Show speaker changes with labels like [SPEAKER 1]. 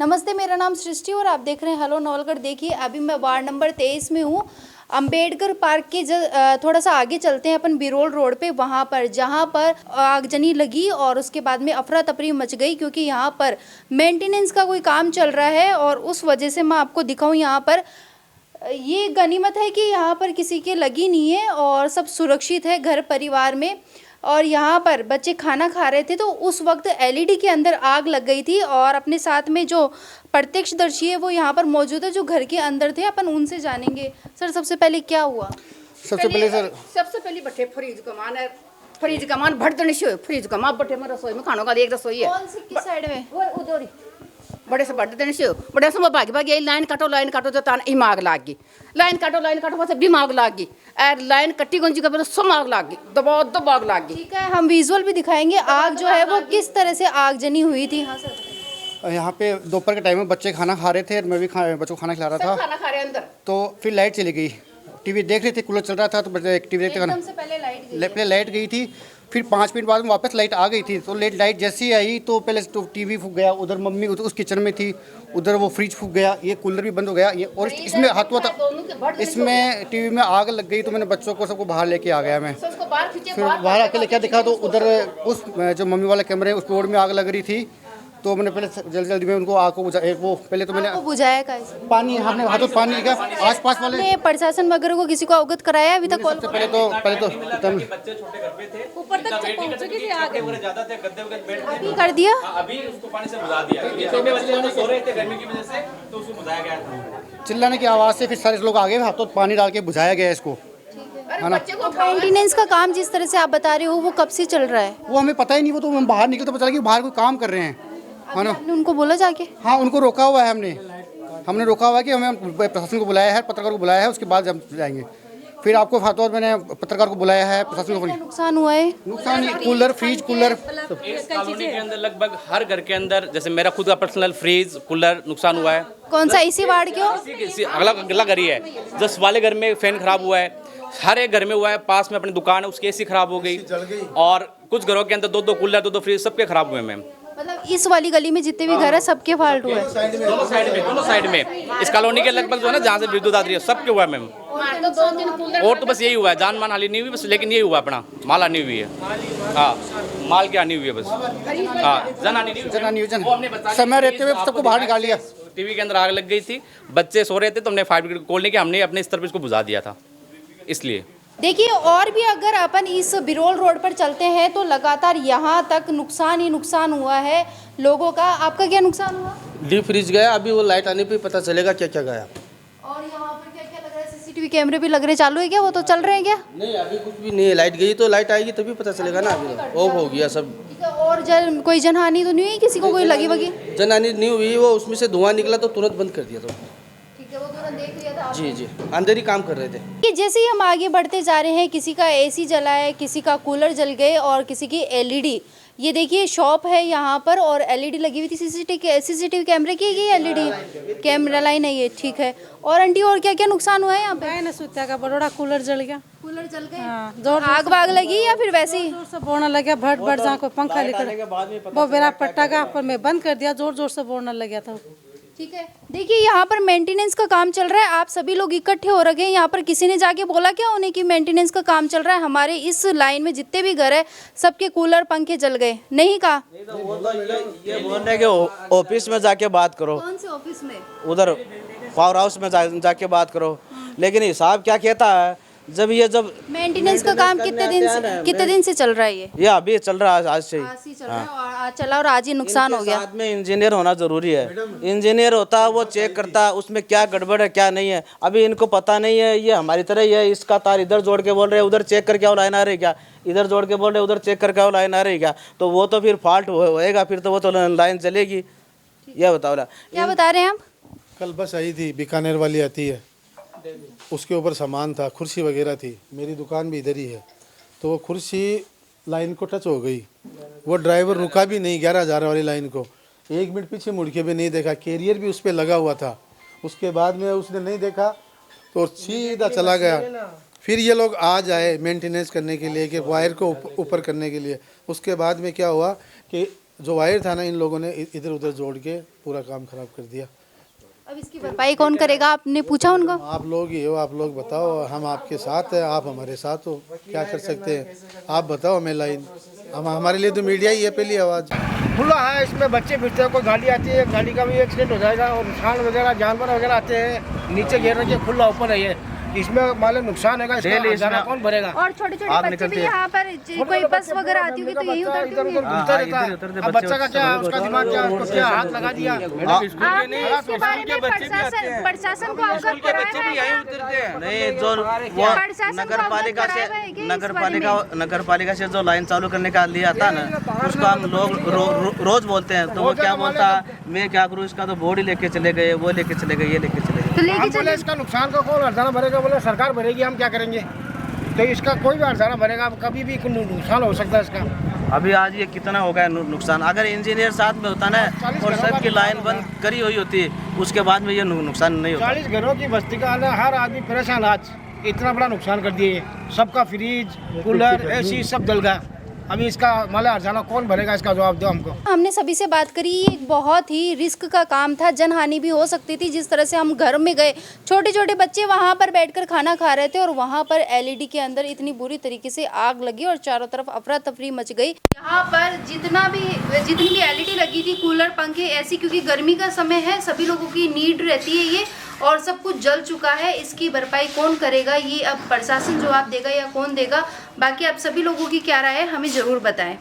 [SPEAKER 1] नमस्ते, मेरा नाम सृष्टि और आप देख रहे हैं हेलो नवलगढ़। देखिए अभी मैं वार्ड नंबर 23 में हूँ। अंबेडकर पार्क के थोड़ा सा आगे चलते हैं अपन बिरोल रोड पे, वहाँ पर जहाँ पर आगजनी लगी और उसके बाद में अफरा तफरी मच गई, क्योंकि यहाँ पर मेंटेनेंस का कोई काम चल रहा है और उस वजह से मैं आपको दिखाऊँ यहाँ पर। ये गनीमत है कि यहाँ पर किसी के लगी नहीं है और सब सुरक्षित है घर परिवार में। और यहाँ पर बच्चे खाना खा रहे थे तो उस वक्त एलईडी के अंदर आग लग गई थी और अपने साथ में जो प्रत्यक्षदर्शी है वो यहाँ पर मौजूद है, जो घर के अंदर थे। अपन उनसे जानेंगे। सर, सबसे पहले क्या हुआ?
[SPEAKER 2] सबसे पहले बटे फ्रिज कमान है, फ्रिज कमान भट दने से फ्रिज कमा बटे में रसोई में खानों का एक रसोई है।
[SPEAKER 1] कौन सी किस साइड में?
[SPEAKER 2] वो उधर बड़े से बट देने से बड़े से वो भाग यही लाइन काटो जो तान ई माग लाग गई। लाइन काटो बस भी माग लाग गई। और लाइन कट्टी गंजी का बस सब आग लाग गई, दबा आग लाग गई।
[SPEAKER 1] ठीक है, हम विजुअल भी दिखाएंगे। आग जो है वो किस तरह से आगजनी हुई थी? हाँ सर।
[SPEAKER 3] यहाँ पे दोपहर के टाइम में बच्चे खाना खा रहे थे, मैं भी बच्चों को खाना खिला रहा था।
[SPEAKER 2] खाना खा रहे अंदर
[SPEAKER 3] तो फिर लाइट चली गई। टीवी देख रहे थे, कूलर चल रहा था तो बच्चे टीवी देखते
[SPEAKER 1] एकदम से पहले
[SPEAKER 3] लाइट गई थी। फिर 5 मिनट बाद में वापस लाइट आ गई थी। तो लाइट जैसी आई तो पहले तो टीवी फूक गया, उधर मम्मी उस किचन में थी, उधर वो फ्रिज फूक गया, ये कूलर भी बंद हो गया। ये और इसमें हाथ हुआ था, इसमें टीवी में आग लग गई। तो मैंने बच्चों को सबको बाहर लेके आ गया मैं। फिर बाहर आके क्या देखा तो उधर उस जो मम्मी वाला कमरे उस बोर्ड में आग लग रही थी। तो मैंने पहले जल्दी में उनको आग को बुझाया। वो पहले तो मैंने
[SPEAKER 1] बुझाया कैसे?
[SPEAKER 3] पानी हमने हाथों पानी का आसपास वाले
[SPEAKER 1] ने प्रशासन वगैरह को किसी को अवगत कराया अभी तक? कॉल
[SPEAKER 3] पहले तो
[SPEAKER 4] बच्चे छोटे घर पे थे, ऊपर तक पहुंच चुकी थी, आगे ज्यादा थे, गद्दे वगैरह बैठ
[SPEAKER 1] अभी कर दिया।
[SPEAKER 4] अभी उसको पानी से बुझा दिया। ये छोटे बच्चे सो रहे थे गर्मी की वजह से, तो उसको बुझाया गया था।
[SPEAKER 3] चिल्लाने की आवाज़ से फिर सारे लोग आगे हाथों पानी डाल के बुझाया गया इसको, है ना।
[SPEAKER 1] मेंटेनेंस का काम जिस तरह से आप बता रहे हो वो कब से चल रहा है?
[SPEAKER 3] वो हमें पता ही नहीं। वो तो हम बाहर निकले तो पता लगा कि बाहर कोई काम कर रहे हैं, है ना।
[SPEAKER 1] आपने उनको बोला जाके?
[SPEAKER 3] हाँ, उनको रोका हुआ है हमने रोका हुआ है कि हमें प्रशासन को बुलाया है, पत्रकार को बुलाया है, उसके बाद हम जाएंगे। फिर आपको हाथों मैंने पत्रकार को बुलाया है, प्रशासन को।
[SPEAKER 1] नुकसान हुआ है?
[SPEAKER 3] नुकसान कूलर, फ्रिज, कूलर
[SPEAKER 4] इस कॉलोनी के अंदर लगभग हर घर के अंदर, जैसे मेरा खुद का पर्सनल फ्रिज, कूलर नुकसान हुआ है।
[SPEAKER 1] कौन सा? इसी वार्ड के हो?
[SPEAKER 4] अगला घर ही है। जस्ट वाले घर में फैन खराब हुआ है, हर एक घर में हुआ है। पास में अपनी दुकान है, उसकी एसी खराब हो गई। और कुछ घरों के अंदर दो कूलर, दो फ्रिज सबके खराब हुए मैम।
[SPEAKER 1] मतलब इस वाली गली में जितने भी घर है सबके फॉल्ट हुआ है?
[SPEAKER 4] दोनों साइड में इस कॉलोनी के लगभग जो है ना, जहाँ से विद्युत आती है, सबके हुआ है मैम। और तो बस यही हुआ है, जान मान हानि नहीं हुई बस, लेकिन यही हुआ अपना माल हानि हुई है। हाँ, माल की हानि हुई है बस। हाँ, जन हानि नहीं।
[SPEAKER 3] समय रहते हुए सबको बाहर निकाल लिया।
[SPEAKER 4] टीवी के अंदर आग लग गई थी, बच्चे सो रहे थे, तो हमने फायर ब्रिगेड को कॉल किया। हमने अपने स्तर पर इसको बुझा दिया था। इसलिए
[SPEAKER 1] देखिए, और भी अगर अपन इस बिरोल रोड पर चलते हैं तो लगातार यहाँ तक नुकसान ही नुकसान हुआ है लोगों का। आपका क्या नुकसान हुआ?
[SPEAKER 5] डीप फ्रिज गया, अभी वो लाइट आने पे पता चलेगा क्या क्या गया।
[SPEAKER 1] और यहाँ पर क्या क्या लग रहा है? सीसीटीवी कैमरे भी लग रहे, चालू है क्या? वो तो चल रहे हैं क्या?
[SPEAKER 5] नहीं, अभी कुछ भी नहीं है। लाइट गई तो लाइट आएगी तभी पता चलेगा ना। अभी तो ऑफ हो गया सब।
[SPEAKER 1] और कोई जनहानि तो नहीं हुई? किसी को कोई लगी वगी?
[SPEAKER 5] जनहानि नहीं हुई। वो उसमें से धुआं निकला तो तुरंत बंद कर दिया। तो
[SPEAKER 1] वो तुरंत देख लिया था?
[SPEAKER 5] जी, अंदर ही काम कर रहे थे।
[SPEAKER 1] कि जैसे ही हम आगे बढ़ते जा रहे हैं, किसी का एसी जला है, किसी का कूलर जल गए और किसी की एलईडी। ये देखिए शॉप है यहाँ पर और एलईडी लगी हुई थी। सीसीटीवी कैमरे की गई एलईडी कैमरा लाइन है ये, ठीक है। और आंटी, और क्या क्या नुकसान हुआ है यहाँ पे?
[SPEAKER 6] ना सुत्या का बड़ोड़ा कूलर जल गया।
[SPEAKER 1] कूलर जल गए?
[SPEAKER 6] हाँ, जोर
[SPEAKER 1] आग वाग लगी या फिर वैसे ही?
[SPEAKER 6] जोर से बोलने लगा, भट भट जहाँ कोई पंखा लेकर वो मेरा पट्टा का पर मैं बंद कर दिया। जोर जोर से बोलने लगा था।
[SPEAKER 1] ठीक है। देखिए, यहाँ पर मेंटेनेंस का काम चल रहा है। आप सभी लोग इकट्ठे हो रखे हैं यहाँ पर। किसी ने जाके बोला क्या उन्हें कि मेंटेनेंस का काम चल रहा है? हमारे इस लाइन में जितने भी घर है सबके कूलर पंखे जल गए, नहीं कहा?
[SPEAKER 7] ये बोल रहे कि ऑफिस में जाके बात करो।
[SPEAKER 1] कौन से ऑफिस में?
[SPEAKER 7] उधर पावर हाउस में जाके बात करो। लेकिन हिसाब क्या कहता है, जब
[SPEAKER 1] मेंटेनेंस का काम कितने दिन से चल रहा है? ये
[SPEAKER 7] अभी चल रहा है, आज से ही।
[SPEAKER 1] आज ही चल रहा है और आज चला और आज ही नुकसान हो गया।
[SPEAKER 7] साथ में इंजीनियर होना जरूरी है। इंजीनियर होता है, वो चेक करता है उसमें क्या गड़बड़ है क्या नहीं है। अभी इनको पता नहीं है। ये हमारी तरह ही है, इसका तार इधर जोड़ के बोल रहे हैं, उधर चेक करके वो लाइन आ रही क्या, इधर जोड़ के बोल रहे उधर चेक करके वो लाइन आ रही क्या। तो वो तो फिर फॉल्ट होएगा, फिर तो वो तो लाइन चलेगी। यह बताओ
[SPEAKER 1] क्या बता रहे हैं आप?
[SPEAKER 8] कल बस आई थी, बीकानेर वाली आती है, उसके ऊपर सामान था, कुर्सी वगैरह थी। मेरी दुकान भी इधर ही है। तो वो कुर्सी लाइन को टच हो गई। वो ड्राइवर रुका भी नहीं 11,000 वाली लाइन को, 1 मिनट पीछे मुड़ के भी नहीं देखा। कैरियर भी उस पर लगा हुआ था। उसके बाद में उसने नहीं देखा तो सीधा चला गया। फिर ये लोग आज आए मेंटेनेंस करने के लिए कि वायर को ऊपर करने के लिए। उसके बाद में क्या हुआ कि जो वायर था ना इन लोगों ने इधर उधर जोड़ के पूरा काम खराब कर दिया।
[SPEAKER 1] अब इसकी भरपाई कौन करेगा, आपने पूछा उनको?
[SPEAKER 8] आप लोग ही हो, आप लोग बताओ, हम आपके साथ हैं, आप हमारे साथ हो, क्या कर सकते हैं आप बताओ हमें लाइन। हम हमारे लिए तो मीडिया ही है पहली आवाज़।
[SPEAKER 9] खुला है, इसमें बच्चे फिरते हैं, कोई गाड़ी आती है, गाड़ी का भी एक्सीडेंट हो जाएगा और नुकसान वगैरह जानवर वगैरह आते हैं, नीचे गिर रहे हैं, खुला ऊपर है ये, इसमें मान लो नुकसान होगा, इसका हर्जाना कौन भरेगा?
[SPEAKER 1] और छोटे छोटे बच्चे भी यहाँ पर कोई बस वगैरह आती होगी तो यही उतरते होंगे।
[SPEAKER 9] घूमता रहता है। अब बच्चा का क्या, उसका दिमाग क्या, उसको क्या हाथ लगा दिया।
[SPEAKER 1] आपने इसके बारे में प्रशासन को अवगत कराया है?
[SPEAKER 7] नहीं, जो वो नगर पालिका से जो लाइन चालू करने का लिया था ना, उसको हम लोग रोज बोलते हैं, तो वो क्या बोलता मैं क्या करूँ, इसका तो बोर्ड ही लेके चले गए, वो लेके चले गए, ये लेके चले गए।
[SPEAKER 1] तो लेके
[SPEAKER 9] हम बोले इसका नुकसान का कौन हर्जाना भरेगा? बोले सरकार भरेगी, हम क्या करेंगे? तो इसका कोई भी हर्जाना भरेगा, कभी भी नुकसान हो सकता है इसका।
[SPEAKER 7] अभी आज ये कितना हो गया नुकसान, अगर इंजीनियर साथ में होता ना और सबकी लाइन बंद करी हुई होती, उसके बाद में ये नुकसान नहीं होता।
[SPEAKER 9] 40 घरों की बस्ती का हर आदमी परेशान, आज इतना बड़ा नुकसान कर दिए, सबका फ्रिज कूलर एसी सब जल गया। अभी इसका माला हर्जाना कौन भरेगा, इसका जवाब दो हमको।
[SPEAKER 1] हमने सभी से बात करी, ये एक बहुत ही रिस्क का काम था, जनहानि भी हो सकती थी। जिस तरह से हम घर में गए, छोटे छोटे बच्चे वहाँ पर बैठकर खाना खा रहे थे और वहाँ पर एलईडी के अंदर इतनी बुरी तरीके से आग लगी और चारों तरफ अफरा तफरी मच गई। यहाँ पर जितनी भी एलईडी लगी थी, कूलर पंखे ऐसी, क्योंकि गर्मी का समय है, सभी लोगों की नीड रहती है ये, और सब कुछ जल चुका है। इसकी भरपाई कौन करेगा, ये अब प्रशासन जवाब देगा या कौन देगा? बाकी आप सभी लोगों की क्या राय है, हमें ज़रूर बताएं।